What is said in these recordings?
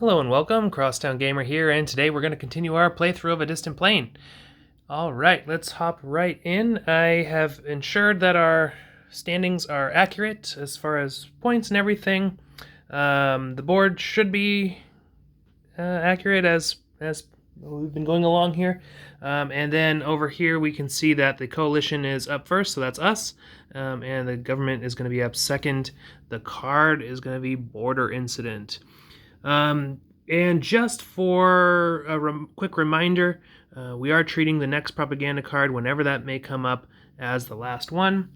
Hello and welcome, Crosstown Gamer here, and today we're going to continue our playthrough of A Distant Plane. Alright, let's hop right in. I have ensured that our standings are accurate as far as points and everything. The board should be accurate as we've been going along here. And then over here we can see that the coalition is up first, so that's us. And the government is going to be up second. The card is going to be Border Incident. And just for a quick reminder, we are treating the next propaganda card, whenever that may come up, as the last one.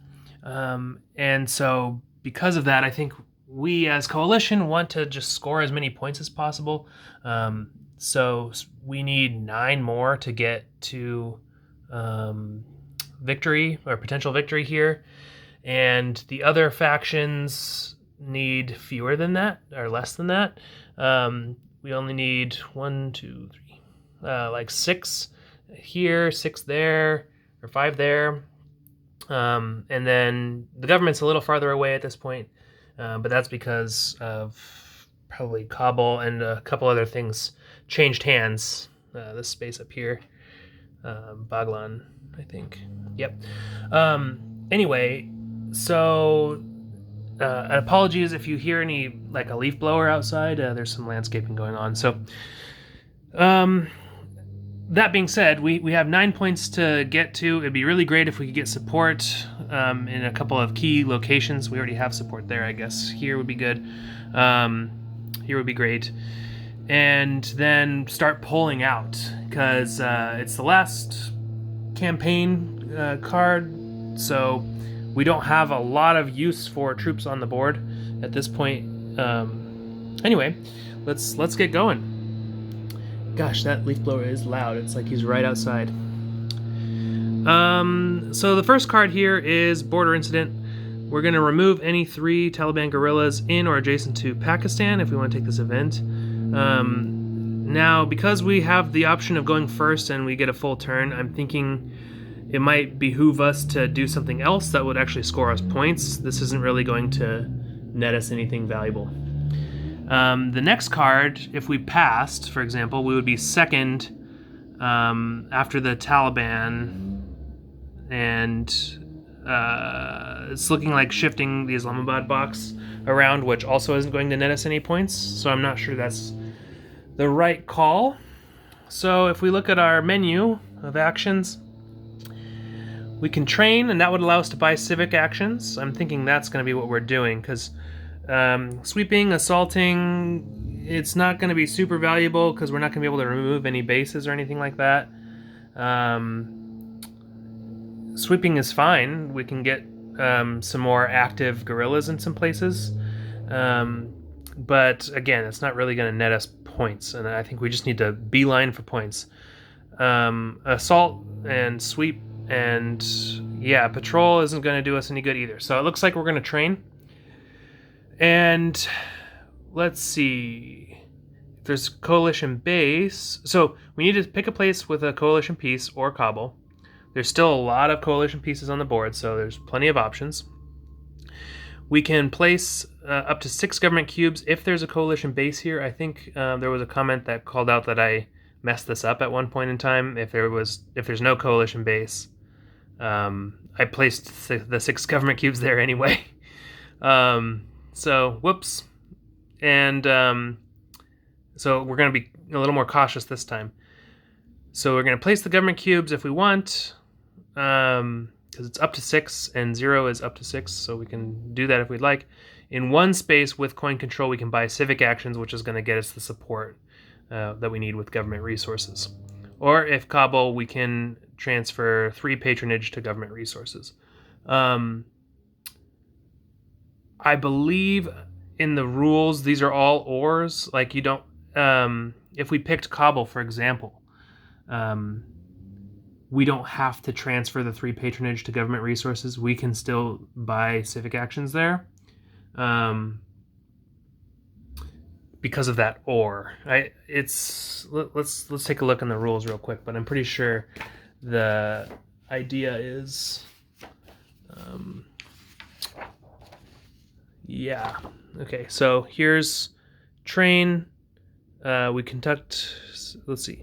And so because of that, I think we as Coalition want to just score as many points as possible. So we need 9 more to get to victory or potential victory here. And the other factions need fewer than that or less than that. We only need 1, 2, 3, like 6 here, 6 there, or 5 there. And then the government's a little farther away at this point, but that's because of probably Kabul and a couple other things changed hands. This space up here, Baglan, I think. Yep. Anyway, so apologies if you hear any, like a leaf blower outside. There's some landscaping going on. So that being said, we have 9 points to get to. It'd be really great if we could get support in a couple of key locations. We already have support there, I guess. Here would be good. Here would be great. And then start pulling out, because it's the last campaign card, so we don't have a lot of use for troops on the board at this point. Anyway, let's get going. Gosh, that leaf blower is loud. It's like he's right outside. So the first card here is Border Incident. We're going to remove any 3 Taliban guerrillas in or adjacent to Pakistan if we want to take this event. Now, because we have the option of going first and we get a full turn, I'm thinking it might behoove us to do something else that would actually score us points. This isn't really going to net us anything valuable. The next card, if we passed, for example, we would be second after the Taliban, and it's looking like shifting the Islamabad box around, which also isn't going to net us any points, so I'm not sure that's the right call. So if we look at our menu of actions, we can train, and that would allow us to buy civic actions. I'm thinking that's going to be what we're doing, because sweeping, assaulting, it's not going to be super valuable because we're not going to be able to remove any bases or anything like that. Sweeping is fine. We can get some more active guerrillas in some places. But again, it's not really going to net us points, and I think we just need to beeline for points. Assault and sweep and, yeah, patrol isn't going to do us any good either. So it looks like we're going to train. And let's see. If there's coalition base. So we need to pick a place with a coalition piece or Kabul. There's still a lot of coalition pieces on the board, so there's plenty of options. We can place up to 6 government cubes if there's a coalition base here. I think there was a comment that called out that I messed this up at one point in time. If there's no coalition base, I placed the 6 government cubes there anyway. So whoops. And so we're going to be a little more cautious this time. So we're going to place the government cubes if we want, because it's up to 6 and 0 is up to 6, so we can do that if we'd like. In one space with coin control, we can buy civic actions, which is going to get us the support that we need with government resources. Or if Kabul, we can transfer 3 patronage to government resources. I believe in the rules, these are all ors. Like, you don't, if we picked Kabul, for example, we don't have to transfer the 3 patronage to government resources. We can still buy civic actions there, because of that or. Let's take a look in the rules real quick, but I'm pretty sure the idea is, yeah. Okay, so here's train. we conduct, let's see.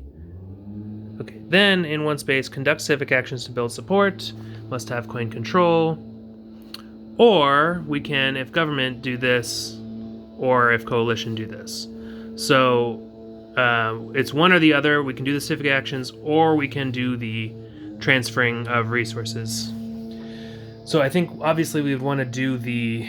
Okay, then in one space, conduct civic actions to build support, must have coin control, or we can, if government, do this, or if coalition, do this. So it's one or the other. We can do the civic actions, or we can do the transferring of resources. So I think obviously we would want to do the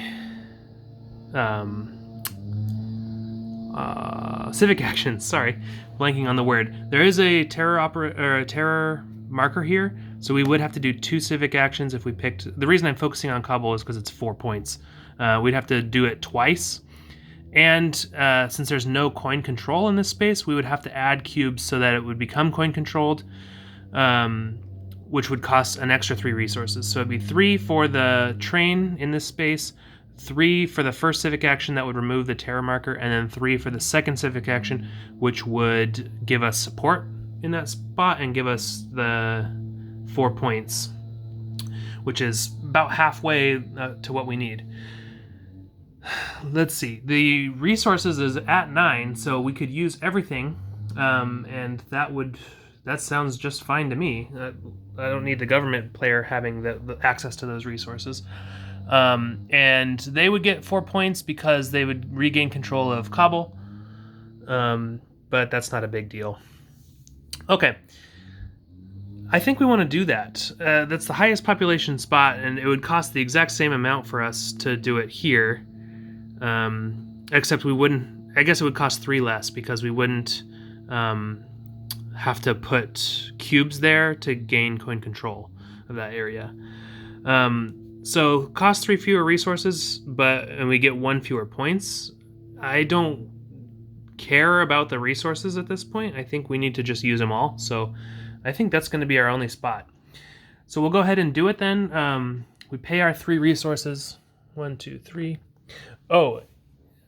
civic actions. Sorry, blanking on the word. There is a terror marker here, so we would have to do 2 civic actions if we picked. The reason I'm focusing on Kabul is because it's 4 points. We'd have to do it twice, and since there's no coin control in this space, we would have to add cubes so that it would become coin controlled, which would cost an extra 3 resources. So it'd be 3 for the train in this space, 3 for the first civic action that would remove the terror marker, and then 3 for the second civic action, which would give us support in that spot and give us the 4 points, which is about halfway to what we need. Let's see. The resources is at 9, so we could use everything, and that sounds just fine to me. I don't need the government player having the access to those resources. And they would get 4 points because they would regain control of Kabul, but that's not a big deal. Okay, I think we want to do that. That's the highest population spot, and it would cost the exact same amount for us to do it here, except we wouldn't. I guess it would cost 3 less because we wouldn't have to put cubes there to gain coin control of that area. So cost 3 fewer resources, and we get 1 fewer points. I don't care about the resources at this point. I think we need to just use them all. So I think that's going to be our only spot. So we'll go ahead and do it then. We pay our 3 resources. 1, 2, 3. Oh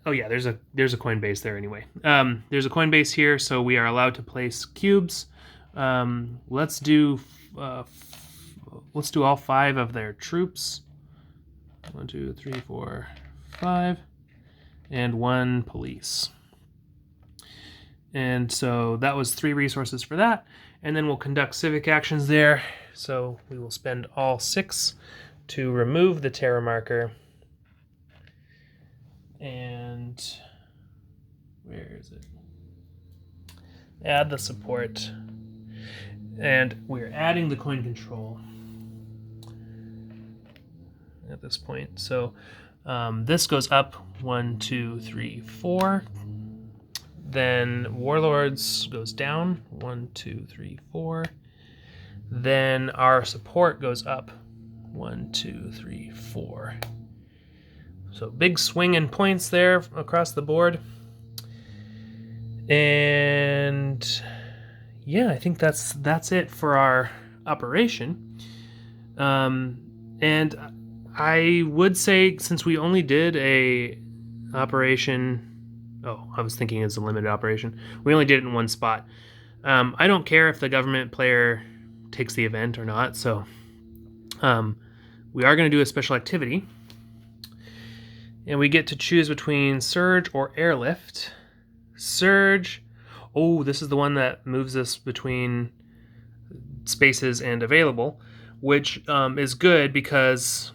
yeah, there's a coin base there anyway. There's a coin base here, so we are allowed to place cubes. Let's do all 5 of their troops. 1, 2, 3, 4, 5, and 1 police. And so that was 3 resources for that. And then we'll conduct civic actions there. So we will spend all 6 to remove the terror marker. And where is it? Add the support. And we're adding the coin control at this point. So this goes up 1, 2, 3, 4. Then warlords goes down 1, 2, 3, 4. Then our support goes up 1, 2, 3, 4. So big swing in points there across the board. And yeah, I think that's it for our operation. And I would say, since we only did a operation, I was thinking it's a limited operation. We only did it in 1 spot. I don't care if the government player takes the event or not. So we are going to do a special activity. And we get to choose between Surge or Airlift. Surge. Oh, this is the one that moves us between spaces and available, which is good because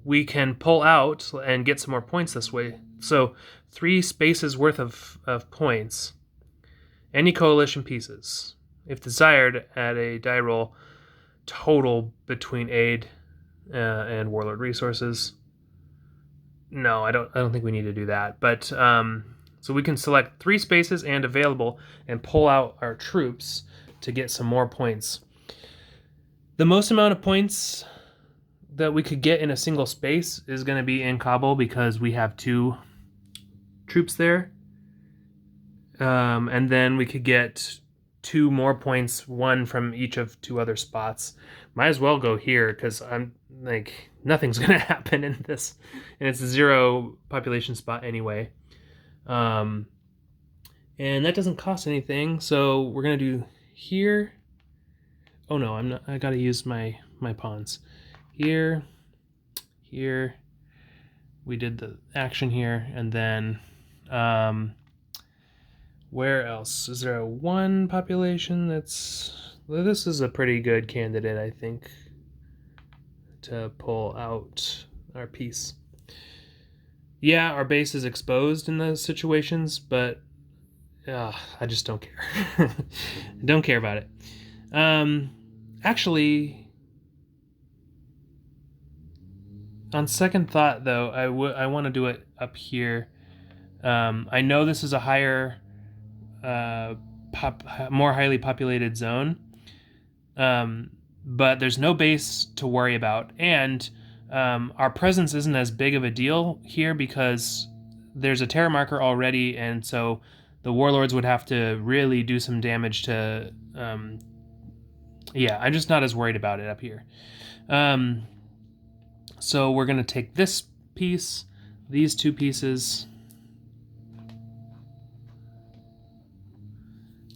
we can pull out and get some more points this way. So 3 spaces worth of points. Any coalition pieces. If desired, add a die roll total between aid and warlord resources. No, I don't think we need to do that. But so we can select 3 spaces and available and pull out our troops to get some more points. The most amount of points that we could get in a single space is going to be in Kabul because we have 2 troops there. And then we could get 2 more points, 1 from each of 2 other spots. Might as well go here because I'm like, nothing's going to happen in this. And it's a 0 population spot anyway. And that doesn't cost anything. So we're going to do here. Oh no, I'm not. I got to use my pawns. Here. We did the action here. And then Where else? Is there a 1 population that's... Well, this is a pretty good candidate, I think, to pull out our piece. Yeah, our base is exposed in those situations, but I just don't care. I don't care about it. Actually, on second thought, though, I want to do it up here. I know this is a higher, more highly populated zone, but there's no base to worry about, and our presence isn't as big of a deal here because there's a terror marker already, and so the warlords would have to really do some damage to... yeah, I'm just not as worried about it up here. So we're going to take this piece, these 2 pieces,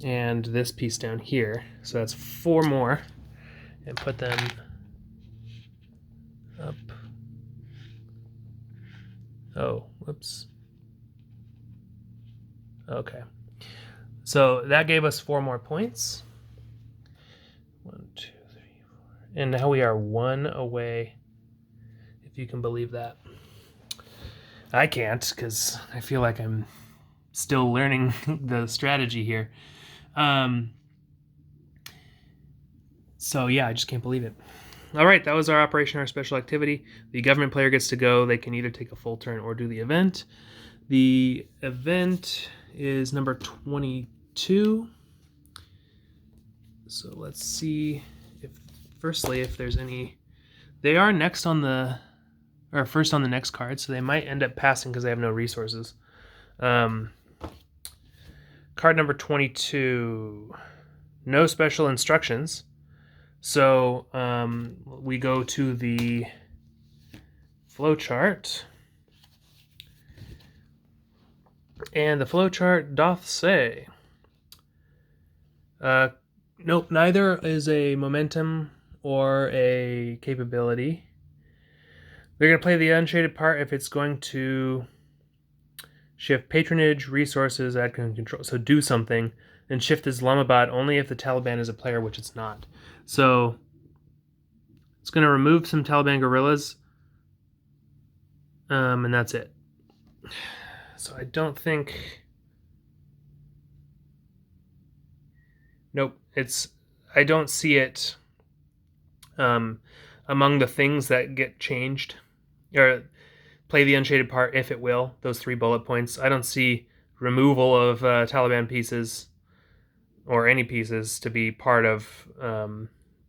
and this piece down here. So that's 4 more, and put them up. Oh, whoops. Okay. So that gave us 4 more points. 1, 2, 3, 4. And now we are 1 away, if you can believe that. I can't, because I feel like I'm still learning the strategy here. So yeah, I just can't believe it. All right, that was our operation, our special activity. The government player gets to go. They can either take a full turn or do the event. The event is number 22. So let's see if, firstly, if there's any... They are next on the... or first on the next card, so they might end up passing because they have no resources. Card number 22, no special instructions. So we go to the flowchart, and the flowchart doth say, nope, neither is a momentum or a capability. They're going to play the unshaded part if it's going to shift patronage, resources, add control. So do something. And shift Islamabad only if the Taliban is a player, which it's not. So it's going to remove some Taliban guerrillas. And that's it. So I don't think... Nope. I don't see it among the things that get changed. Or play the unshaded part if it will. Those 3 bullet points. I don't see removal of Taliban pieces or any pieces to be part of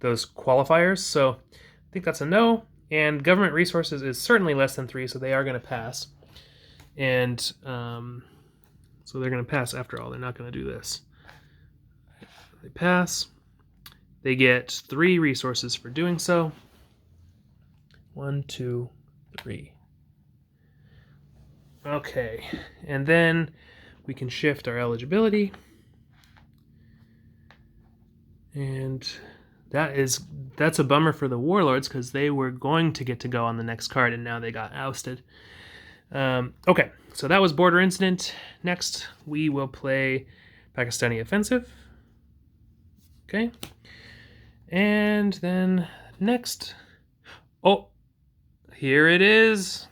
those qualifiers. So I think that's a no. And government resources is certainly less than 3, so they are going to pass. And so they're going to pass after all. They're not going to do this. They pass. They get 3 resources for doing so. 1, 2, 3. Okay, and then we can shift our eligibility. And that's a bummer for the warlords because they were going to get to go on the next card and now they got ousted. Okay, so that was Border Incident. Next, we will play Pakistani Offensive. Okay. And then next... Oh, here it is.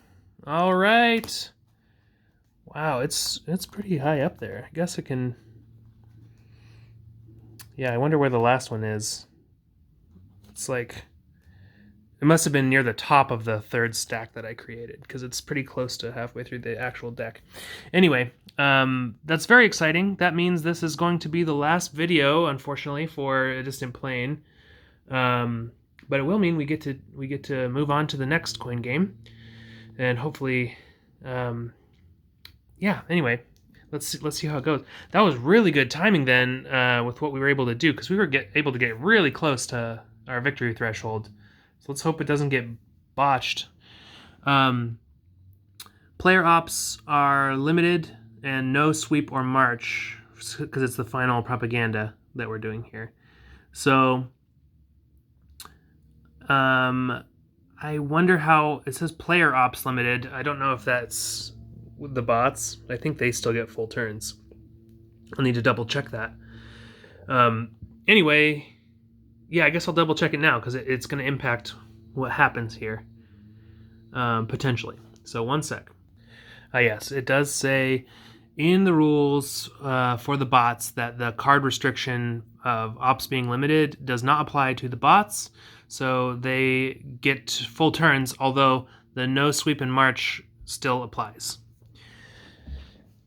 All right. Wow, it's pretty high up there. I guess it can... Yeah, I wonder where the last one is. It's like... It must have been near the top of the 3rd stack that I created, because it's pretty close to halfway through the actual deck. Anyway, that's very exciting. That means this is going to be the last video, unfortunately, for A Distant Plane. But it will mean we get to move on to the next coin game, and hopefully, yeah. Anyway, let's see how it goes. That was really good timing then with what we were able to do, because we were able to get really close to our victory threshold. So let's hope it doesn't get botched. Player ops are limited and no sweep or march because it's the final propaganda that we're doing here. So I wonder how it says player ops limited. I don't know if that's the bots. I think they still get full turns. I'll need to double check that. Anyway, yeah, I guess I'll double check it now because it's going to impact what happens here, potentially. So 1 sec. Yes, it does say in the rules for the bots that the card restriction of ops being limited does not apply to the bots, so they get full turns, although the no sweep and march still applies.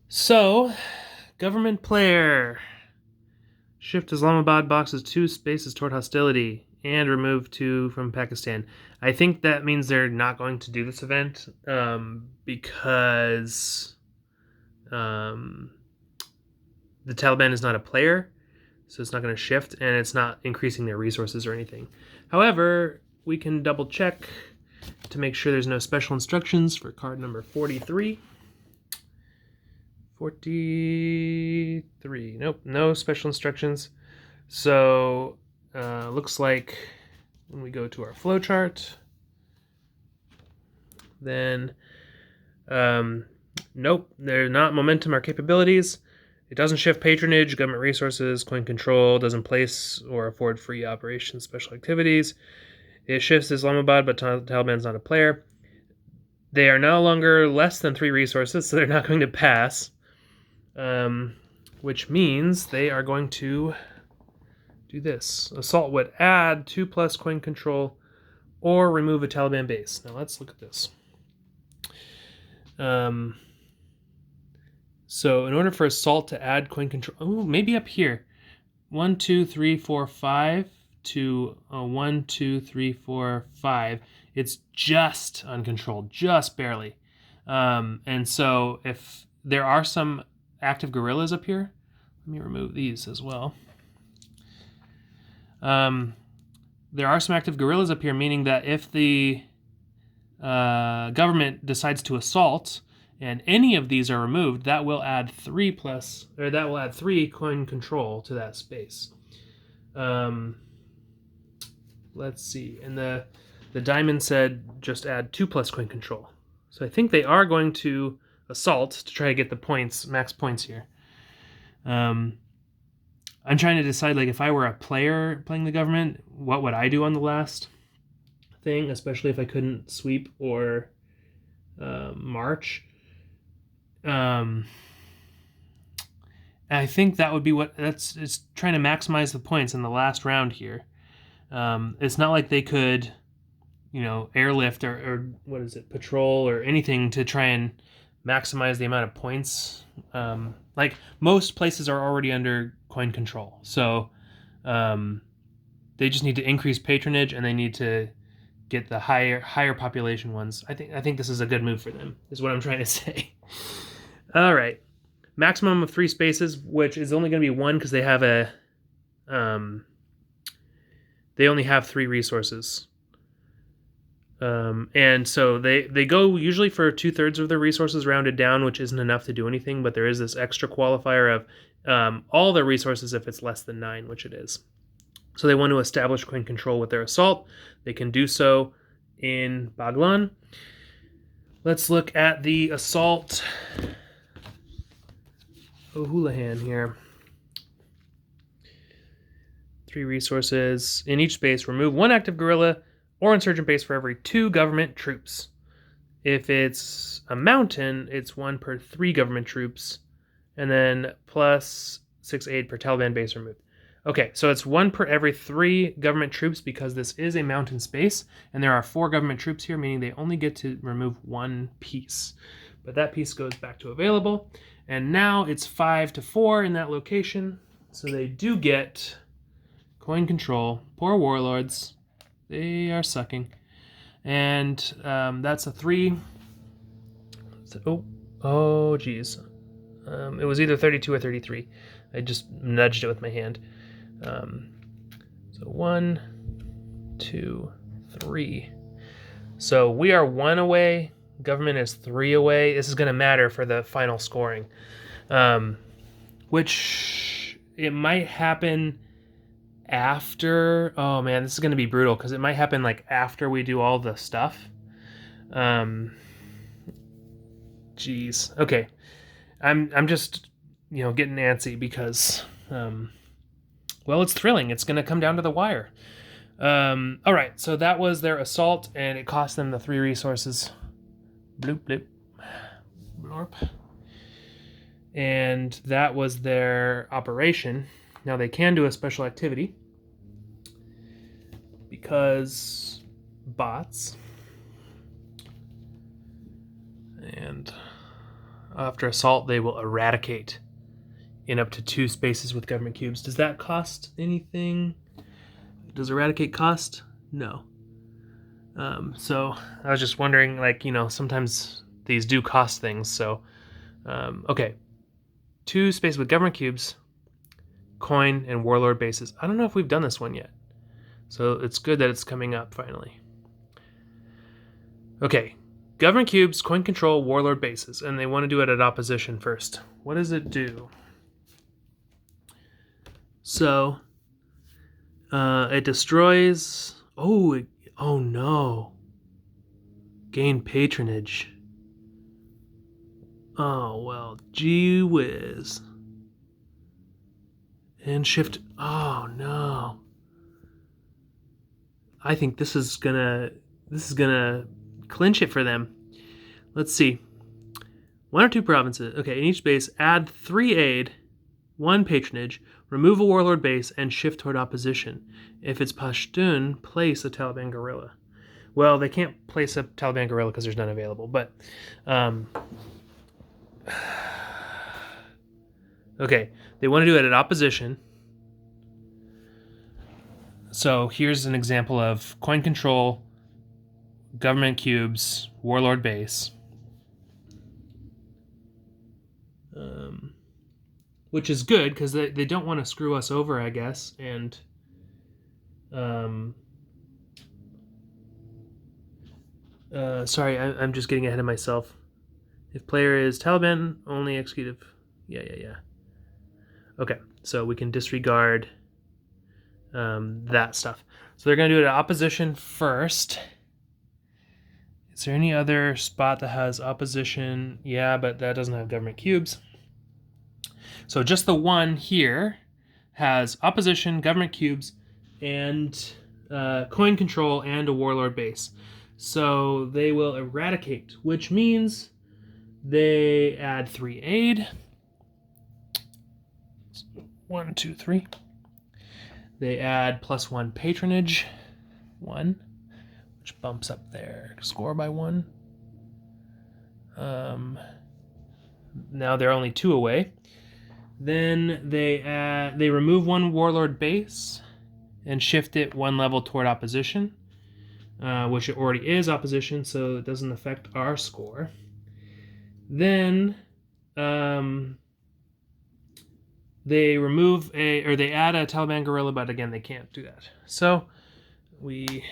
So, government player. Shift Islamabad boxes 2 spaces toward hostility and remove 2 from Pakistan. I think that means they're not going to do this event because the Taliban is not a player, so it's not going to shift, and it's not increasing their resources or anything. However, we can double check to make sure there's no special instructions for card number 43. 43. Nope, no special instructions. So, looks like when we go to our flowchart, then, nope, they're not momentum or capabilities. It doesn't shift patronage, government resources, coin control, doesn't place or afford free operations, special activities. It shifts Islamabad, but Taliban's not a player. They are no longer less than 3 resources, so they're not going to pass. Which means they are going to do this. Assault would add 2+ coin control or remove a Taliban base. Now let's look at this. So in order for assault to add coin control, oh, maybe up here, 1, 2, 3, 4, 5 to 1, 2, 3, 4, 5. It's just uncontrolled, just barely. And so if there are some active guerrillas up here, let me remove these as well. There are some active guerrillas up here, meaning that if the government decides to assault and any of these are removed, that will add 3 coin control to that space. Let's see, and the diamond said just add 2+ coin control. So I think they are going to assault to try to get the points, max points here. I'm trying to decide, like, if I were a player playing the government, what would I do on the last thing, especially if I couldn't sweep or march. I think that would be it's trying to maximize the points in the last round here. It's not like they could, airlift or what is it, patrol or anything to try and maximize the amount of points. Like most places are already under coin control, so they just need to increase patronage and they need to get the higher population ones. I think this is a good move for them, is what I'm trying to say. All right, maximum of 3 spaces, which is only going to be 1 because they have they only have 3 resources. And so they go usually for 2/3 of their resources rounded down, which isn't enough to do anything, but there is this extra qualifier of all their resources if it's less than 9, which it is. So they want to establish coin control with their assault. They can do so in Baglan. Let's look at the assault O'Houlihan here. 3 resources. In each space, remove 1 active guerrilla or insurgent base for every 2 government troops. If it's a mountain, it's 1 per 3 government troops, and then plus 6 aid per Taliban base removed. Okay, so it's 1 per every 3 government troops because this is a mountain space, and there are 4 government troops here, meaning they only get to remove 1 piece. But that piece goes back to available, and now it's 5-4 in that location, so they do get coin control. Poor warlords. They are sucking. And that's a 3. Oh, geez. It was either 32 or 33. I just nudged it with my hand. So 1, 2, 3. So we are 1 away. Government is 3 away. This is going to matter for the final scoring. Which it might happen after. Oh man, this is going to be brutal because it might happen like after we do all the stuff. Jeez. Okay. I'm just getting antsy because, well, it's thrilling. It's going to come down to the wire. All right, so that was their assault, and it cost them the 3 resources. Bloop, bloop, blorp. And that was their operation. Now they can do a special activity because bots. And after assault, they will eradicate in up to 2 spaces with government cubes. Does that cost anything? Does eradicate cost? No. So I was just wondering, sometimes these do cost things. So, okay. 2 spaces with government cubes, coin, and warlord bases. I don't know if we've done this one yet. So it's good that it's coming up finally. Okay. Government cubes, coin control, warlord bases. And they want to do it at opposition first. What does it do? So it destroys... Oh no. Gain patronage. Oh, well, gee whiz. And shift... Oh, no. I think this is gonna clinch it for them. Let's see. 1 or 2 provinces. Okay, in each base, add 3 aid, 1 patronage, remove a warlord base, and shift toward opposition. If it's Pashtun, place a Taliban guerrilla. Well, they can't place a Taliban guerrilla because there's none available, but... okay, they want to do it at opposition. So here's an example of coin control, government cubes, warlord base. Which is good because they don't want to screw us over, I guess. And sorry, I'm just getting ahead of myself. If player is Taliban, only executive. Yeah. Okay, so we can disregard that stuff. So they're going to do it at opposition first. Is there any other spot that has opposition? Yeah, but that doesn't have government cubes. So just the one here has opposition, government cubes, and coin control and a warlord base. So they will eradicate, which means they add 3 aid. 1, 2, 3. They add +1 patronage, 1, which bumps up their score by 1. Now they're only 2 away. Then they remove 1 warlord base and shift it 1 level toward opposition, which it already is opposition, so it doesn't affect our score. Then they remove they add a Taliban guerrilla, but again, they can't do that. So we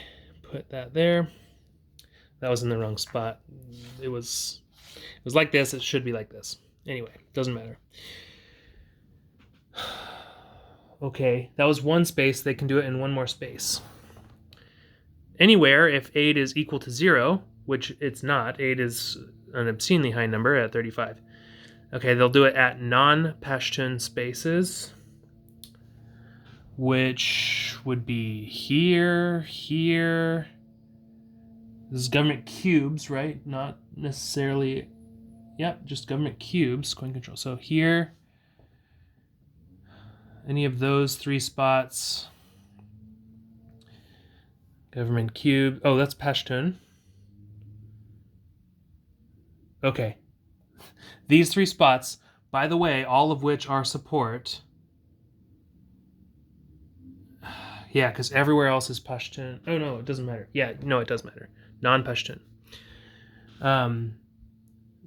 put that there. That was in the wrong spot. It was like this. It should be like this. Anyway, doesn't matter. Okay, that was 1 space. They can do it in 1 more space. Anywhere, if aid is equal to 0, which it's not. Aid is an obscenely high number at 35. Okay, they'll do it at non-Pashtun spaces, which would be here. This is government cubes, right? Not necessarily... Yep, just government cubes, coin control. So here, any of those 3 spots, government cube. Oh, that's Pashtun. Okay. These 3 spots, by the way, all of which are support. Yeah, because everywhere else is Pashtun. Oh, no, it doesn't matter. Yeah, no, it does matter. Non-Pashtun.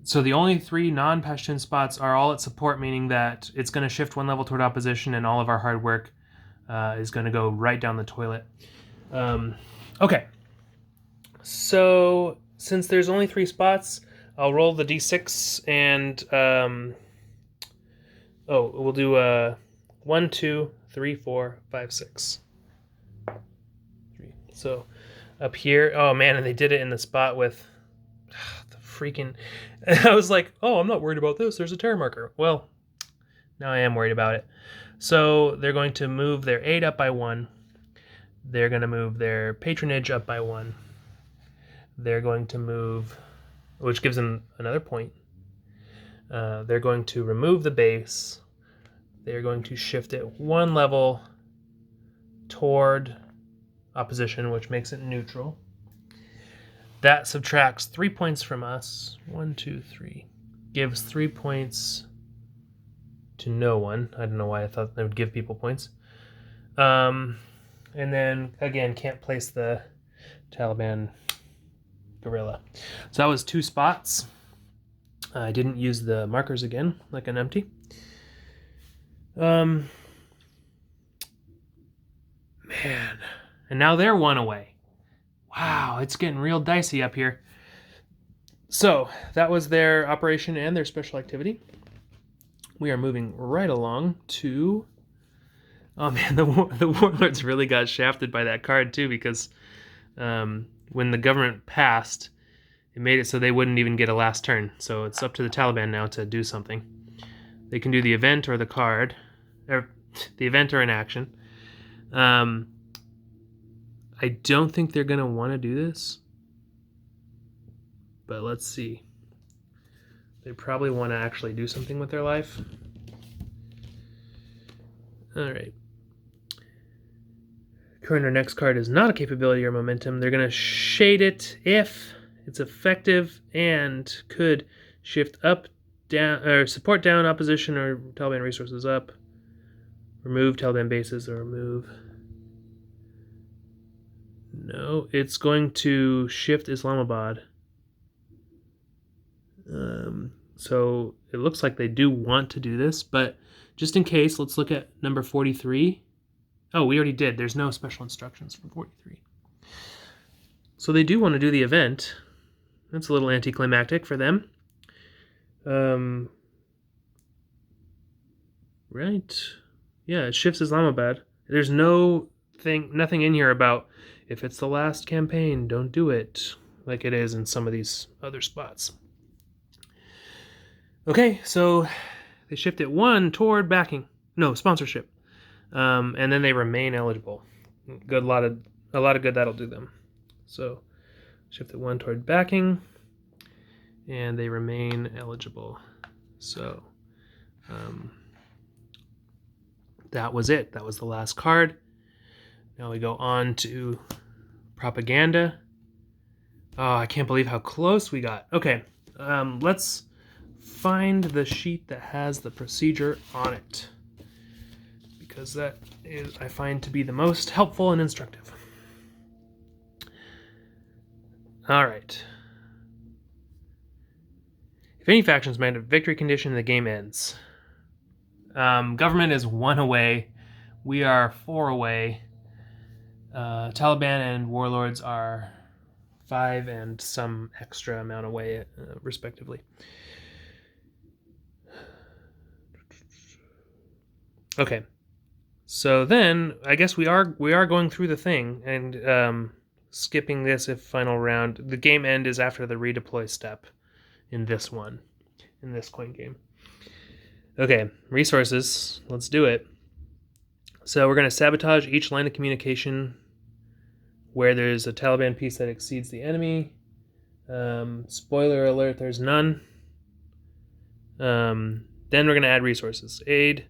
So the only 3 non-Pashtun spots are all at support, meaning that it's going to shift 1 level toward opposition, and all of our hard work is going to go right down the toilet. Okay. So since there's only 3 spots, I'll roll the d6 and we'll do 1, 2, 3, 4, 5, 6. 3. So up here, oh man, and they did it in the spot with the freaking. I was like, oh, I'm not worried about this. There's a terror marker. Well, Now I am worried about it. So they're going to move their aid up by 1. They're going to move their patronage up by 1. They're going to move, which gives them another point. They're going to remove the base. They're going to shift it 1 level toward opposition, which makes it neutral. That subtracts 3 points from us. 1, 2, 3. Gives 3 points to no one. I don't know why I thought they would give people points. And then, again, can't place the Taliban guerrilla. So that was 2 spots. I didn't use the markers again, like an empty. Man. And now they're 1 away. Wow, it's getting real dicey up here. So, that was their operation and their special activity. We are moving right along to... Oh man, the warlords really got shafted by that card too, because when the government passed, it made it so they wouldn't even get a last turn. So it's up to the Taliban now to do something. They can do the event or the card, or the event or an action. I don't think they're going to want to do this, but let's see. They probably want to actually do something with their life. All right. Current or next card is not a capability or momentum. They're going to shade it if it's effective and could shift up, down, or support down opposition or Taliban resources up. Remove Taliban bases or remove. No, it's going to shift Islamabad. So it looks like they do want to do this, but just in case, let's look at number 43. Oh, we already did. There's no special instructions for 43. So they do want to do the event. That's a little anticlimactic for them. Right. Yeah, it shifts Islamabad. There's nothing in here about if it's the last campaign, don't do it, like it is in some of these other spots. Okay, so they shift it 1 toward backing. No, sponsorship. And then they remain eligible. A lot of good that'll do them. So shift it 1 toward backing, and they remain eligible. So that was it. That was the last card. Now we go on to propaganda. Oh, I can't believe how close we got. Okay, let's find the sheet that has the procedure on it, because that is, I find, to be the most helpful and instructive. All right. If any faction is met a victory condition, the game ends. Government is 1 away. We are 4 away. Taliban and warlords are 5 and some extra amount away, respectively. Okay, so then I guess we are going through the thing and skipping this if final round. The game end is after the redeploy step in this one, in this coin game. Okay, resources. Let's do it. So we're going to sabotage each line of communication where there's a Taliban piece that exceeds the enemy. Spoiler alert, there's none. Then we're going to add resources. Aid,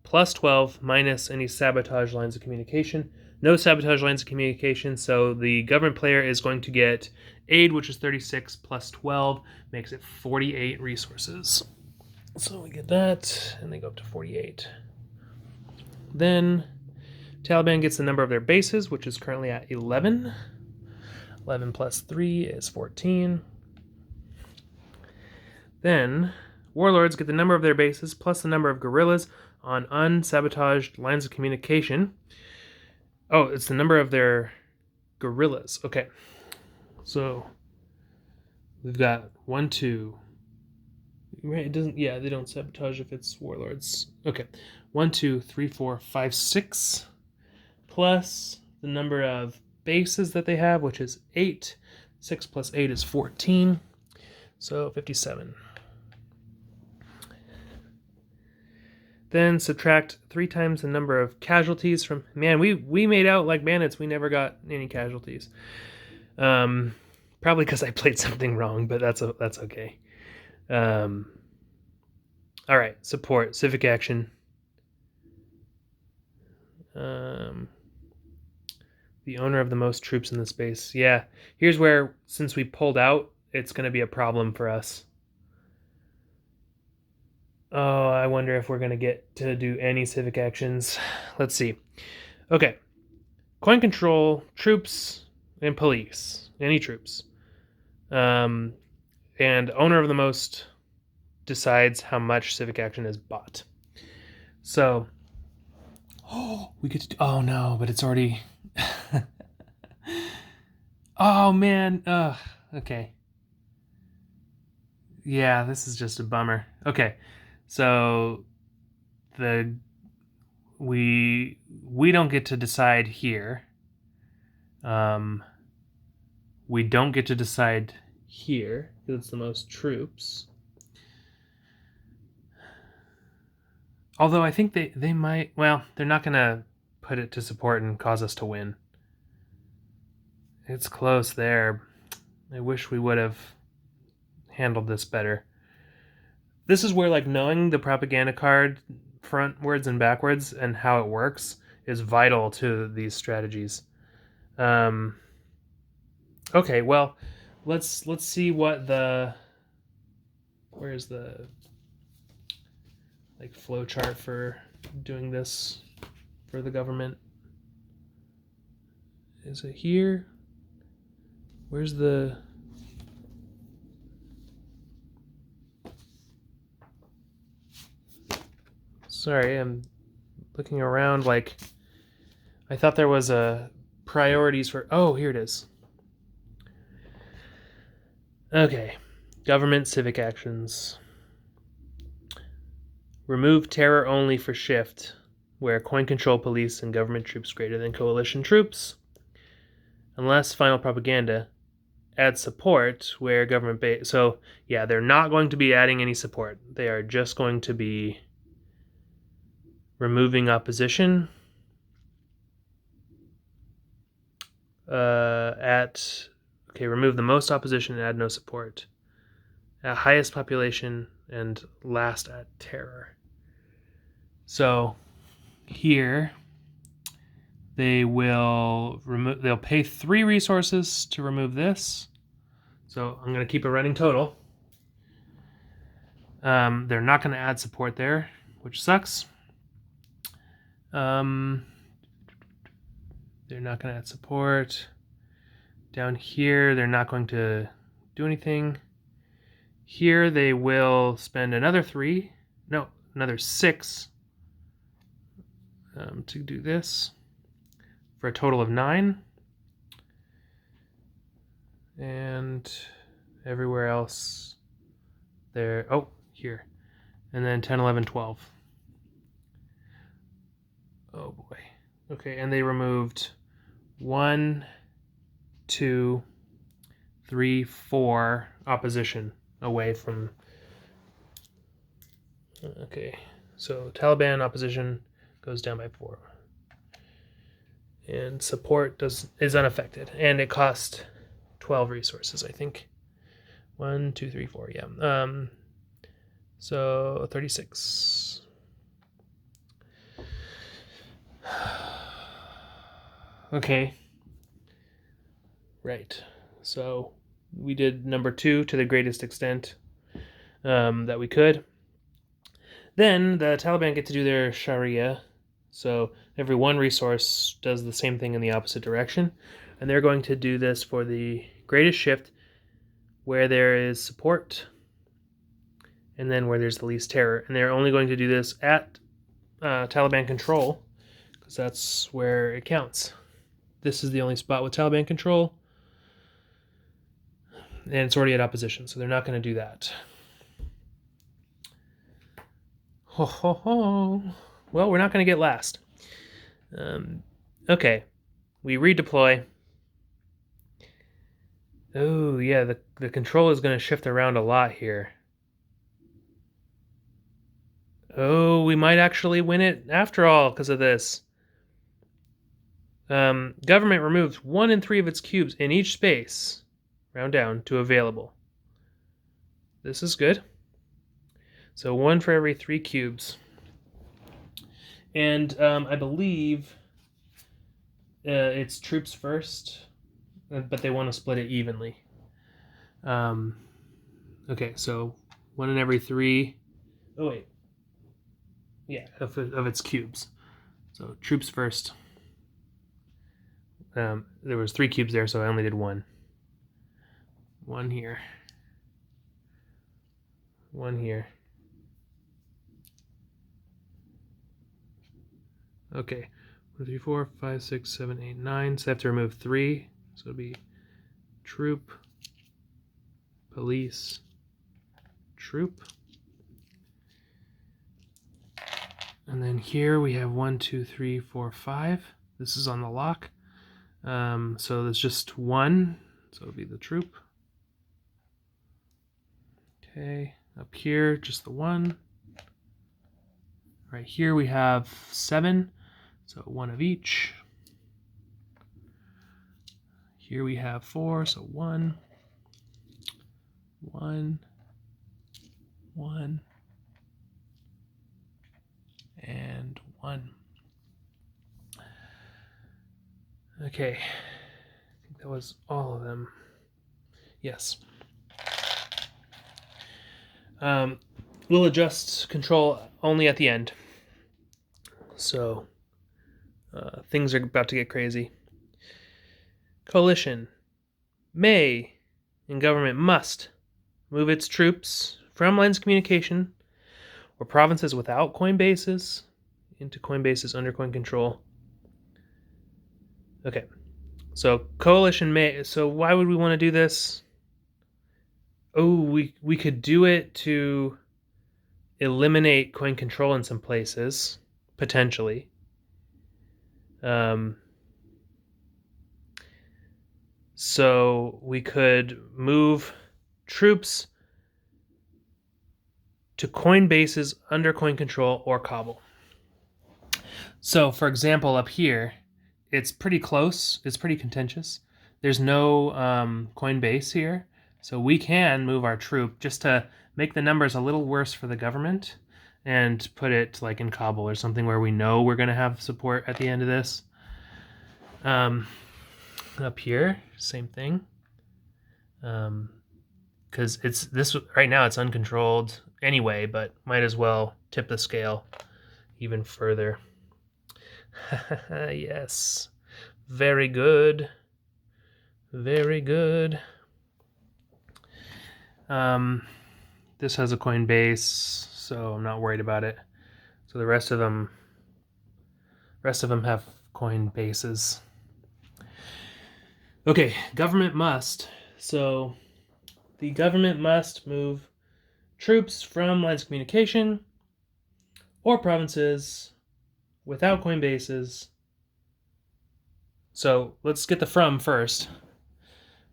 plus 12, minus any sabotage lines of communication. No sabotage lines of communication, so the government player is going to get aid, which is 36, plus 12, makes it 48 resources. So we get that, and they go up to 48. Then Taliban gets the number of their bases, which is currently at 11. 11 plus 3 is 14. Then warlords get the number of their bases plus the number of guerrillas on unsabotaged lines of communication. Oh, it's the number of their guerrillas. Okay. So we've got 1, 2. Right, it doesn't, yeah, they don't sabotage if it's warlords. Okay. 1, 2, 3, 4, 5, 6. Plus the number of bases that they have, which is 8. 6 plus 8 is 14. So 57. Then subtract 3 times the number of casualties from... Man, we made out like bandits. We never got any casualties. Probably because I played something wrong, but that's okay. All right, support, civic action. The owner of the most troops in the space. Yeah, here's where, since we pulled out, it's going to be a problem for us. Oh, I wonder if we're going to get to do any civic actions. Let's see. Okay. Coin control, troops, and police. Any troops. And owner of the most decides how much civic action is bought. So, we get to... Oh, no, but it's already... Oh, man. Okay. Yeah, this is just a bummer. Okay. So we don't get to decide here. We don't get to decide here because it's the most troops. Although I think they might... Well, they're not going to put it to support and cause us to win. It's close there. I wish we would have handled this better. This is where, like, knowing the propaganda card frontwards and backwards and how it works is vital to these strategies. Okay, well, let's see what the... Where's the, like, flow chart for doing this for the government? Is it here? Where's the... Sorry, I'm looking around like I thought there was a priorities for... Oh, here it is. Okay. Government civic actions. Remove terror only for shift, where coin control police and government troops greater than coalition troops. Unless final propaganda. Add support where government base... So, yeah, they're not going to be adding any support. They are just going to be removing opposition remove the most opposition and add no support. At highest population and last at terror. So here they'll pay 3 resources to remove this. So I'm going to keep a running total. They're not going to add support there, which sucks. They're not going to add support. Down here, they're not going to do anything. Here, they will spend another 6 to do this for a total of 9. And everywhere else, there. Oh, here. And then 10, 11, 12. Oh boy. Okay, and they removed 1, 2, 3, 4 opposition away from... Okay, so Taliban opposition goes down by 4. And support is unaffected. And it cost 12 resources, I think. 1, 2, 3, 4, yeah. So 36. Okay. Right. So we did number 2 to the greatest extent that we could. Then the Taliban get to do their Sharia. So every 1 resource does the same thing in the opposite direction. And they're going to do this for the greatest shift where there is support and then where there's the least terror. And they're only going to do this at Taliban control because that's where it counts. This is the only spot with Taliban control. And it's already at opposition, so they're not going to do that. Ho, ho, ho. Well, we're not going to get last. Okay. We redeploy. Oh, yeah, the control is going to shift around a lot here. Oh, we might actually win it after all because of this. Government removes 1 in 3 of its cubes in each space. Round down to available. This is good. So 1 for every 3 cubes. And I believe it's troops first, but they want to split it evenly. Okay, so 1 in every 3. Oh, wait. Yeah, of its cubes. So troops first. There was 3 cubes there, so I only did 1. 1 here. 1 here. Okay. 1, 2, 3, 4, 5, 6, 7, 8, 9. So I have to remove 3. So it'll be troop, police, troop. And then here we have 1, 2, 3, 4, 5. This is on the lock. So there's just 1. So it'll be the troop. Okay. Up here, just the 1. Right here we have 7. So 1 of each. Here we have 4. So 1. 1. 1. And 1. Okay, I think that was all of them. Yes. We'll adjust control only at the end. So, things are about to get crazy. Coalition may, and government must, move its troops from lines of communication or provinces without coin bases into coin bases under coin control. Okay, so coalition may. So why would we want to do this? Oh, we could do it to eliminate coin control in some places, potentially. So we could move troops to coin bases under coin control or cobble. So, for example, up here, it's pretty close. It's pretty contentious. There's no coin base here. So we can move our troop just to make the numbers a little worse for the government and put it like in cobble or something where we know we're going to have support at the end of this. Up here, same thing. Because it's this right now it's uncontrolled anyway, but might as well tip the scale even further. Yes. Very good. Very good. This has a coin base, so I'm not worried about it. So the rest of them have coin bases. Okay, government must. So the government must move troops from lines of communication or provinces without coin bases. So let's get the from first.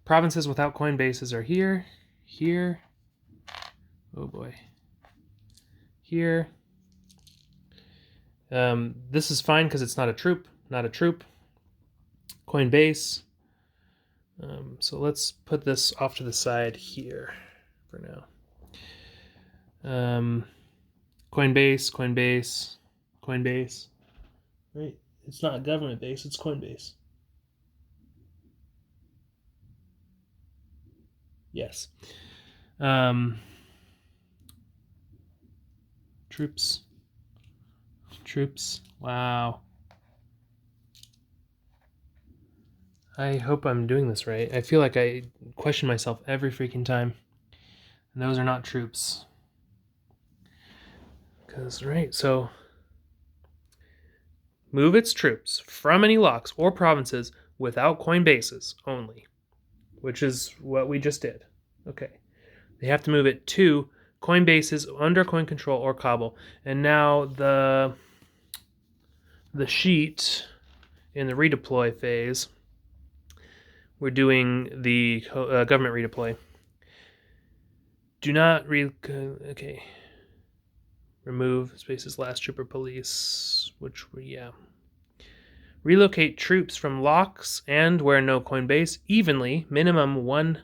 Provinces without coin bases are here, here, oh boy, here. This is fine because it's not a troop, Coin base. So let's put this off to the side here for now. Coinbase, Coinbase, Coinbase. Right? It's not government base, it's Coinbase. Yes. Troops. Wow. I hope I'm doing this right. I feel like I question myself every freaking time. And those are not troops. Because, right, so move its troops from any locks or provinces without coin bases only, which is what we just did. Okay. They have to move it to coin bases under coin control or cobble. And now the sheet in the redeploy phase, we're doing the government redeploy. Do not okay. remove spaces last trooper police, which yeah. Relocate troops from locks and where no coin base evenly, minimum 1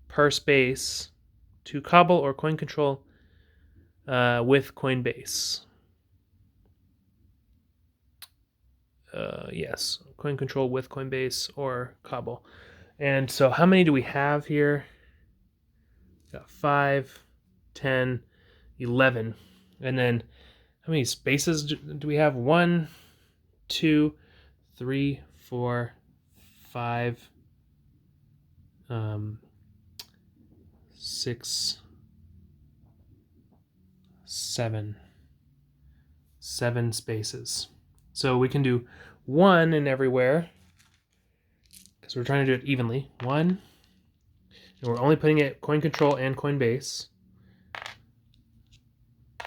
per space, to cobble or coin control with coin base. Yes, coin control with coin base or cobble. And so how many do we have here? Got 5, 10, 11. And then how many spaces do we have? 1, 2, 3, 4, 5, 6, 7. 7 spaces. So we can do 1 in everywhere because we're trying to do it evenly. 1, and we're only putting it coin control and coin base.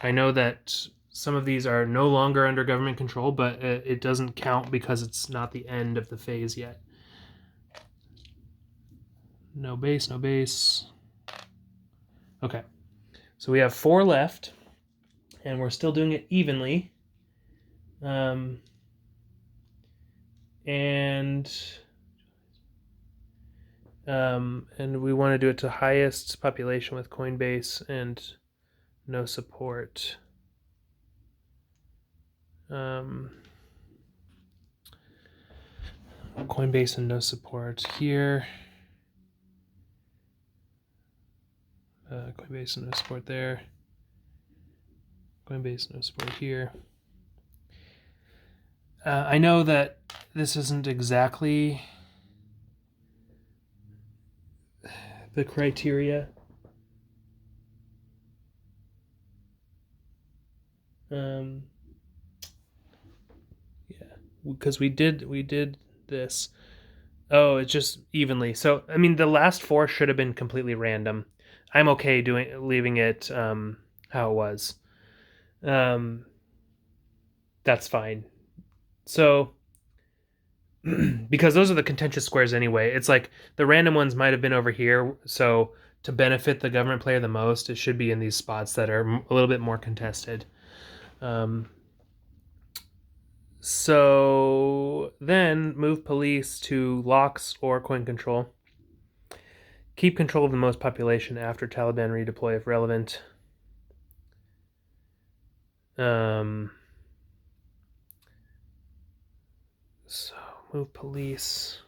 I know that some of these are no longer under government control, but it doesn't count because it's not the end of the phase yet. No base, no base. Okay, so we have 4 left, and we're still doing it evenly. And we want to do it to highest population with coin base and no support. Coinbase and no support here. Coinbase and no support there. Coinbase no support here. I know that this isn't exactly the criteria. Yeah, because we did this. Oh, it's just evenly. So I mean, the last 4 should have been completely random. I'm okay leaving it how it was. That's fine. So because those are the contentious squares anyway, it's like the random ones might have been over here. So to benefit the government player the most, it should be in these spots that are a little bit more contested. So then move police to locks or coin control. Keep control of the most population after Taliban redeploy if relevant. So move police.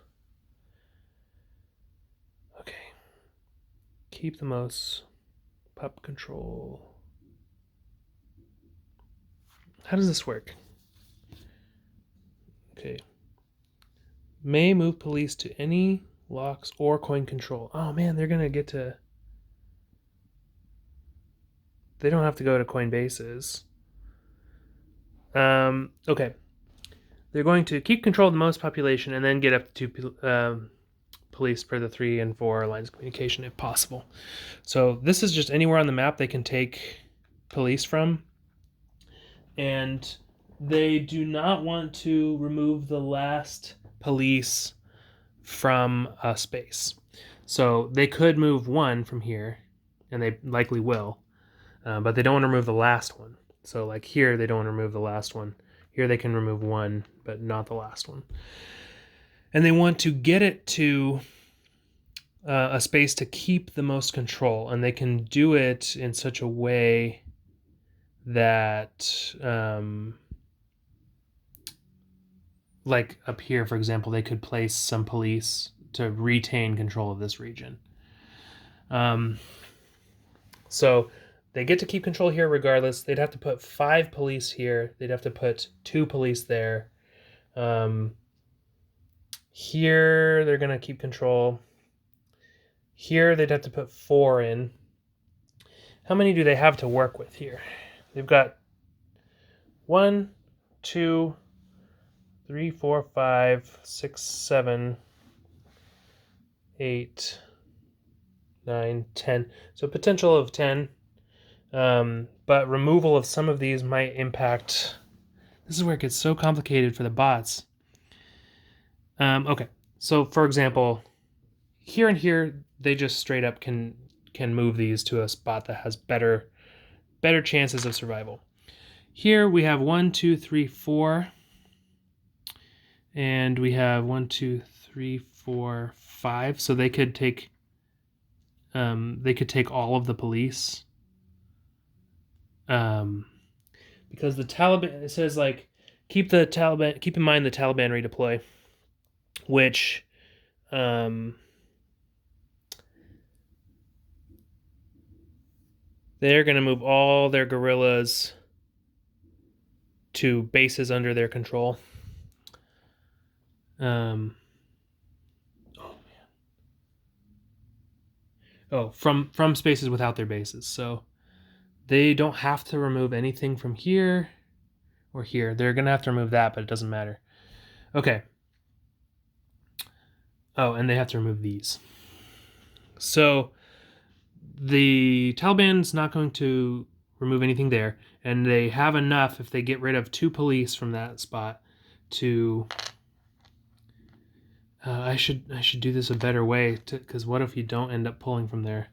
Okay. Keep the most pop control. How does this work? Okay. May move police to any locks or coin control. Oh man, they're gonna get to. They don't have to go to coin bases. Okay. They're going to keep control of the most population and then get up to 2 police per the 3 and 4 lines of communication if possible. So this is just anywhere on the map they can take police from. And they do not want to remove the last police from a space. So they could move 1 from here, and they likely will, but they don't want to remove the last one. So like here, they don't want to remove the last one. Here they can remove 1, but not the last one. And they want to get it to a space to keep the most control, and they can do it in such a way that, like up here, for example, they could place some police to retain control of this region. So they get to keep control here regardless. They'd have to put 5 police here. They'd have to put 2 police there. Here, they're going to keep control. Here, they'd have to put 4 in. How many do they have to work with here? They've got 1, 2, 3, 4, 5, 6, 7, 8, 9, 10. So potential of 10. But removal of some of these might impact. This is where it gets so complicated for the bots. Okay, so for example, here and here, they just straight up can move these to a spot that has better chances of survival. Here we have 1, 2, 3, 4. And we have 1, 2, 3, 4, 5. So they could take all of the police. Because the Taliban, it says like keep in mind the Taliban redeploy, which they're going to move all their guerrillas to bases under their control. Oh man. Oh, from spaces without their bases. So they don't have to remove anything from here or here. They're going to have to remove that, but it doesn't matter. Okay. Oh, and they have to remove these. So the Taliban's not going to remove anything there, and they have enough if they get rid of 2 police from that spot to... I should do this a better way, because what if you don't end up pulling from there?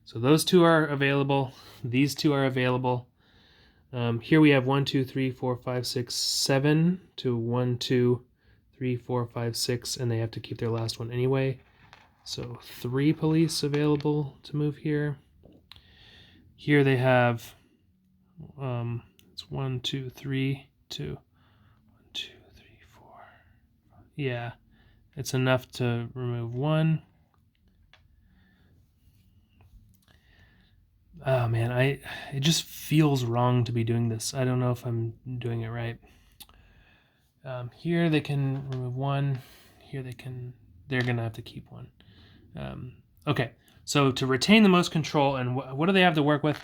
So those 2 are available. These 2 are available. Here we have 1, 2, 3, 4, 5, 6, 7 to 1, 2, 3, 4, 5, 6, and they have to keep their last one anyway. So 3 police available to move here. Here they have it's 1, 2, 3, 2, 1, 2, 3, 4. Yeah, it's enough to remove 1. Oh man, it just feels wrong to be doing this. I don't know if I'm doing it right. Here they can remove 1. Here they're gonna have to keep 1. Okay, so to retain the most control, and what do they have to work with?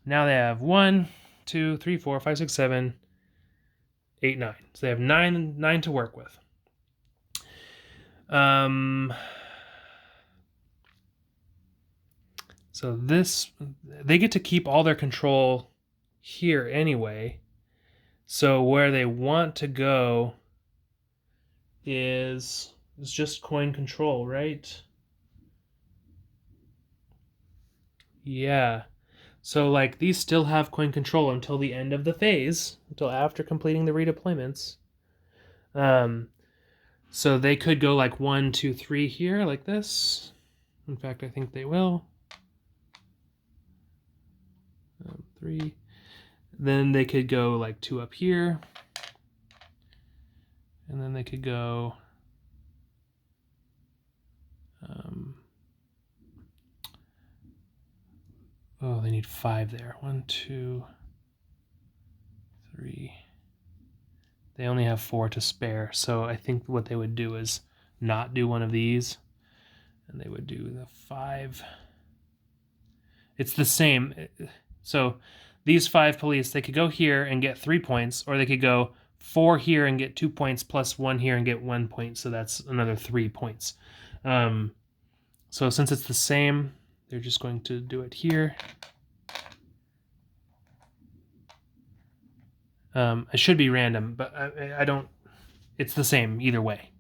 Now they have 1, 2, 3, 4, 5, 6, 7, 8, 9. So they have 9 to work with. So they get to keep all their control here anyway. So where they want to go is just coin control, right? Yeah. So like these still have coin control until the end of the phase, until after completing the redeployments. So they could go like 1, 2, 3 here, like this. In fact, I think they will. 3. Then they could go like 2 up here. And then they could go oh, they need 5 there. 1, 2, 3. They only have 4 to spare. So I think what they would do is not do one of these. And they would do the 5. It's the same. So these 5 police, they could go here and get 3 points, or they could go 4 here and get 2 points, plus 1 here and get 1 point. So that's another 3 points. So since it's the same, they're just going to do it here. It should be random, but I don't... It's the same either way.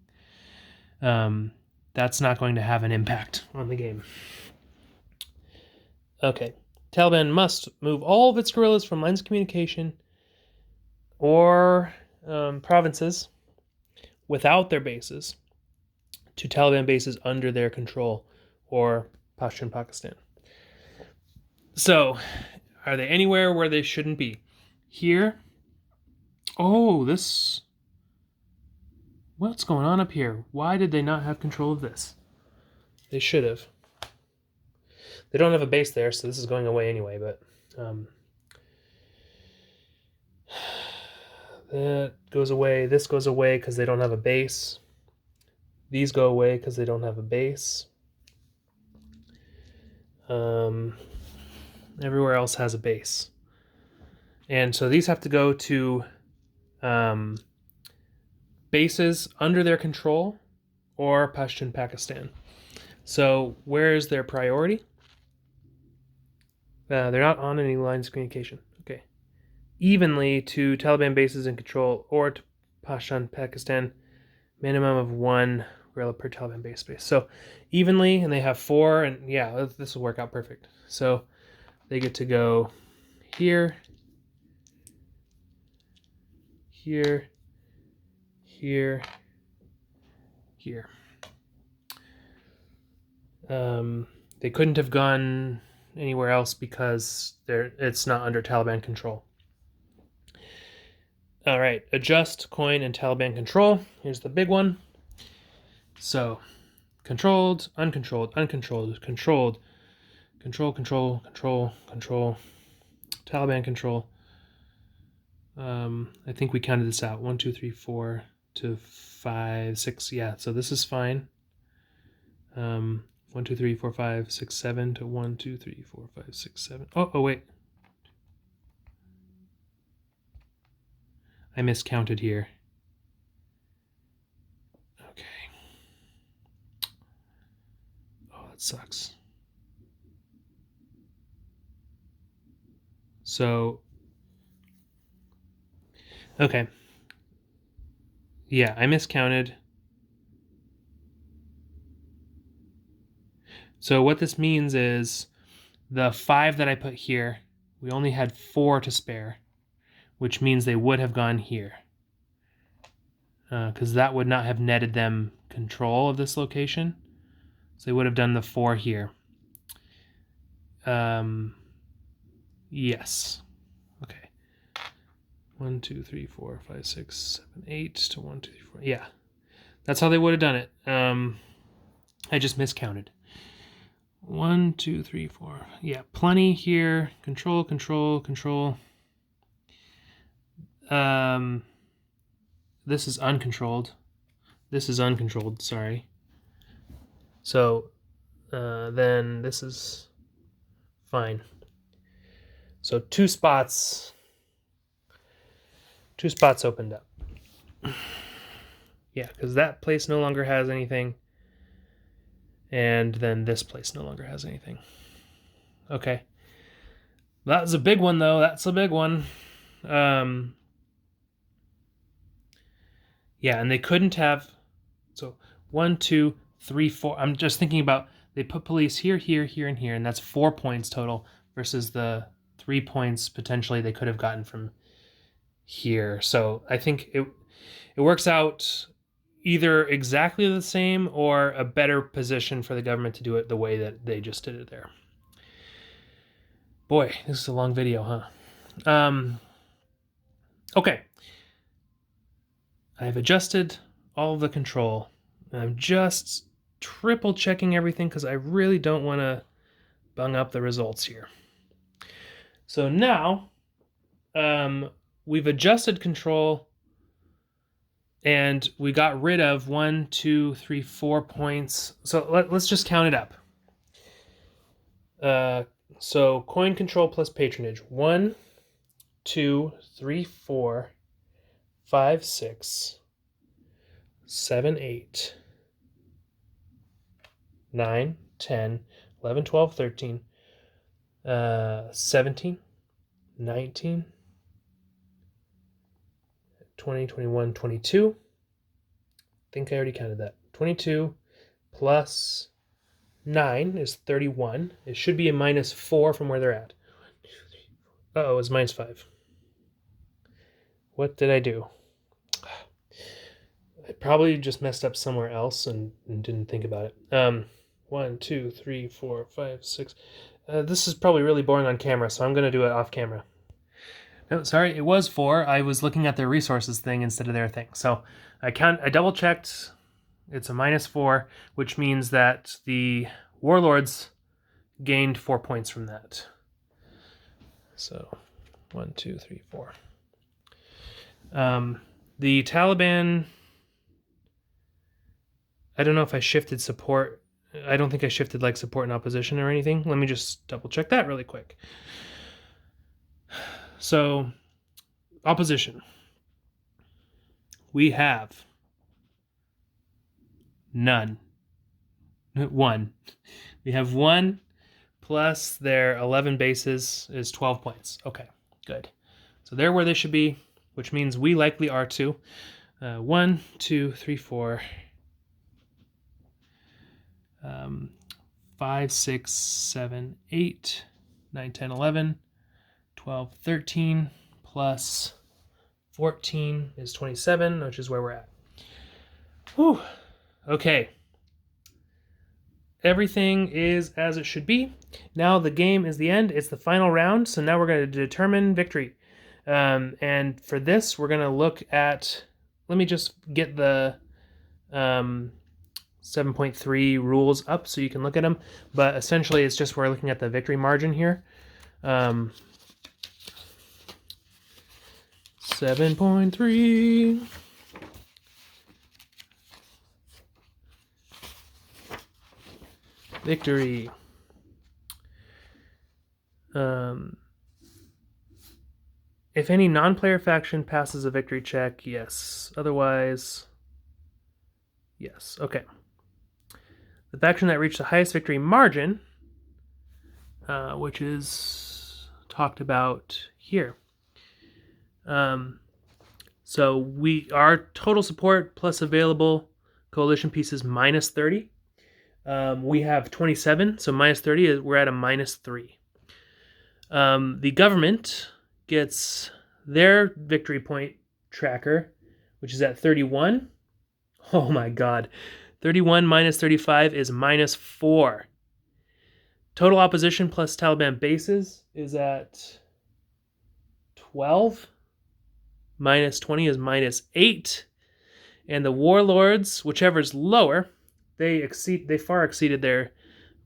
That's not going to have an impact on the game. Okay. Taliban must move all of its guerrillas from lines of communication or provinces without their bases to Taliban bases under their control or Pashtun Pakistan. So, are they anywhere where they shouldn't be? Here. Oh, this... What's going on up here? Why did they not have control of this? They should have. They don't have a base there, so this is going away anyway, but... that goes away. This goes away because they don't have a base. These go away because they don't have a base. Everywhere else has a base. And so these have to go to bases under their control or Pashtun Pakistan. So where is their priority? They're not on any lines of communication. Okay. Evenly to Taliban bases in control or to Pashtun Pakistan, minimum of 1 guerrilla per Taliban base space. So evenly, and they have 4, and yeah, this will work out perfect. So they get to go here, here, here, here. They couldn't have gone anywhere else because it's not under Taliban control. All right, adjust coin and Taliban control. Here's the big one. So, controlled, uncontrolled, uncontrolled, controlled, control, control, control, control, Taliban control. I think we counted this out. 1, 2, 3, 4 to 5, 6. Yeah, so this is fine. 1, 2, 3, 4, 5, 6, 7 to 1, 2, 3, 4, 5, 6, 7. Oh, wait. I miscounted here. Okay. Oh, that sucks. So, okay. Yeah, I miscounted. So what this means is the 5 that I put here, we only had 4 to spare, which means they would have gone here. Because that would not have netted them control of this location. So they would have done the 4 here. Yes. Okay. 1, 2, 3, 4, 5, 6, 7, 8 to 1, 2, 3, 4. Yeah. That's how they would have done it. I just miscounted. 1, 2, 3, 4. Yeah, plenty here. Control, control, control. This is uncontrolled. This is uncontrolled, sorry. So, then this is fine. So 2 spots opened up. Yeah, because that place no longer has anything. And then this place no longer has anything. Okay. That was a big one, though. That's a big one. Yeah, and they couldn't have... So 1, 2, 3, 4. I'm just thinking about... They put police here, here, here, and here, and that's 4 points total versus the 3 points potentially they could have gotten from here. So I think it works out either exactly the same or a better position for the government to do it the way that they just did it there. Boy, this is a long video, huh? Okay. I've adjusted all of the control. I'm just triple checking everything because I really don't want to bung up the results here. So now we've adjusted control and we got rid of 1, 2, 3, 4 points. So let's just count it up. So coin control plus patronage. 1, 2, 3, 4, 5, 6, 7, 8, 9, 10, 11, 12, 13, 17, 19, 20, 21, 22. I think I already counted that. 22 plus 9 is 31. It should be a minus 4 from where they're at. 1, 2, 3, 4. Uh-oh, it's minus 5. What did I do? I probably just messed up somewhere else and didn't think about it. 1, 2, 3, 4, 5, 6. This is probably really boring on camera, so I'm going to do it off camera. No, sorry, it was 4. I was looking at their resources thing instead of their thing. So I double checked. It's a minus 4, which means that the warlords gained 4 points from that. So 1, 2, 3, 4. The Taliban, I don't know if I shifted support. I don't think I shifted like support and opposition or anything. Let me just double check that really quick. So, opposition. We have none. 1. We have 1 plus their 11 bases is 12 points. Okay, good. So they're where they should be, which means we likely are too. 1, 2, 3, 4, 5, 6, 7, 8, 9, 10, 11, 12, 13, plus 14 is 27, which is where we're at. Whew. Okay. Everything is as it should be. Now the game is the end. It's the final round. So now we're going to determine victory. And for this, we're going to look at... Let me just get the 7.3 rules up so you can look at them. But essentially, it's just we're looking at the victory margin here. 7.3... Victory. If any non-player faction passes a victory check, yes. Otherwise, yes. Okay. The faction that reached the highest victory margin, which is talked about here. So our total support plus available coalition pieces minus 30. We have 27, so minus 30 is we're at a minus 3. The government gets their victory point tracker, which is at 31. Oh my god. 31 minus 35 is minus 4. Total opposition plus Taliban bases is at 12. Minus 20 is minus 8. And the warlords, whichever's lower, they far exceeded their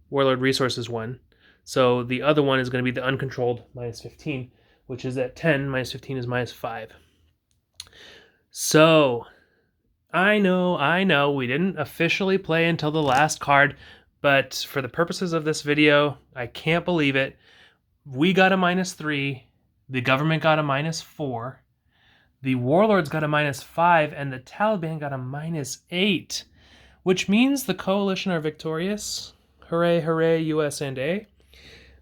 warlord resources one. So the other one is going to be the uncontrolled minus 15, which is at 10. Minus 15 is minus 5. So I know, we didn't officially play until the last card, but for the purposes of this video, I can't believe it. We got a minus 3, the government got a minus 4, the warlords got a minus 5, and the Taliban got a minus 8. Which means the coalition are victorious. Hooray, hooray, US and A.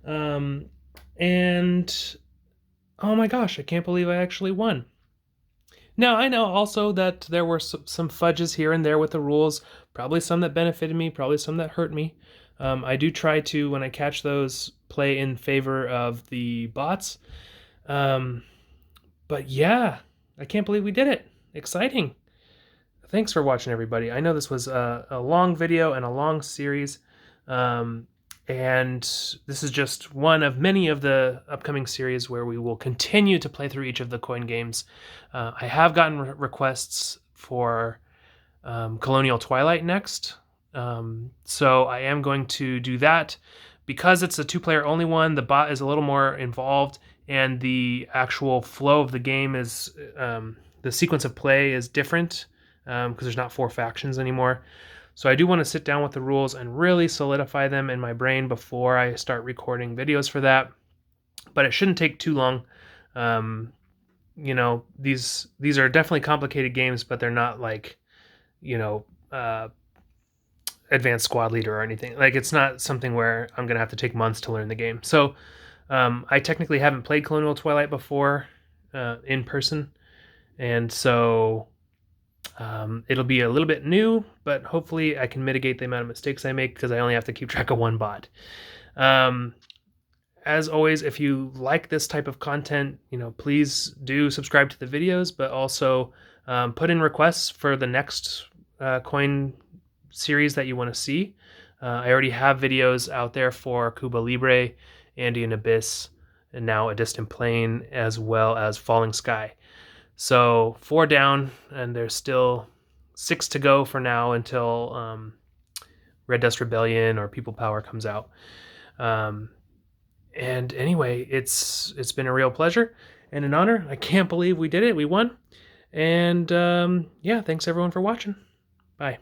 And, oh my gosh, I can't believe I actually won. Now, I know also that there were some fudges here and there with the rules. Probably some that benefited me, probably some that hurt me. I do try to, when I catch those, play in favor of the bots. But yeah, I can't believe we did it. Exciting. Thanks for watching, everybody. I know this was a long video and a long series, and this is just one of many of the upcoming series where we will continue to play through each of the coin games. I have gotten requests for Colonial Twilight next, so I am going to do that. Because it's a two-player only one, the bot is a little more involved, and the actual flow of the game is, the sequence of play is different, because there's not 4 factions anymore. So I do want to sit down with the rules and really solidify them in my brain before I start recording videos for that. But it shouldn't take too long. You know, these are definitely complicated games, but they're not like, you know, advanced squad leader or anything. Like, it's not something where I'm gonna have to take months to learn the game. So I technically haven't played Colonial Twilight before in person, and so it'll be a little bit new, but hopefully I can mitigate the amount of mistakes I make because I only have to keep track of one bot. As always, if you like this type of content, you know, please do subscribe to the videos, but also put in requests for the next coin series that you want to see. I already have videos out there for Cuba Libre, Andean Abyss, and now A Distant Plane, as well as Falling Sky. So 4 down, and there's still 6 to go for now until Red Dust Rebellion or People Power comes out. And anyway, it's been a real pleasure and an honor. I can't believe we did it. We won. And yeah, thanks everyone for watching. Bye.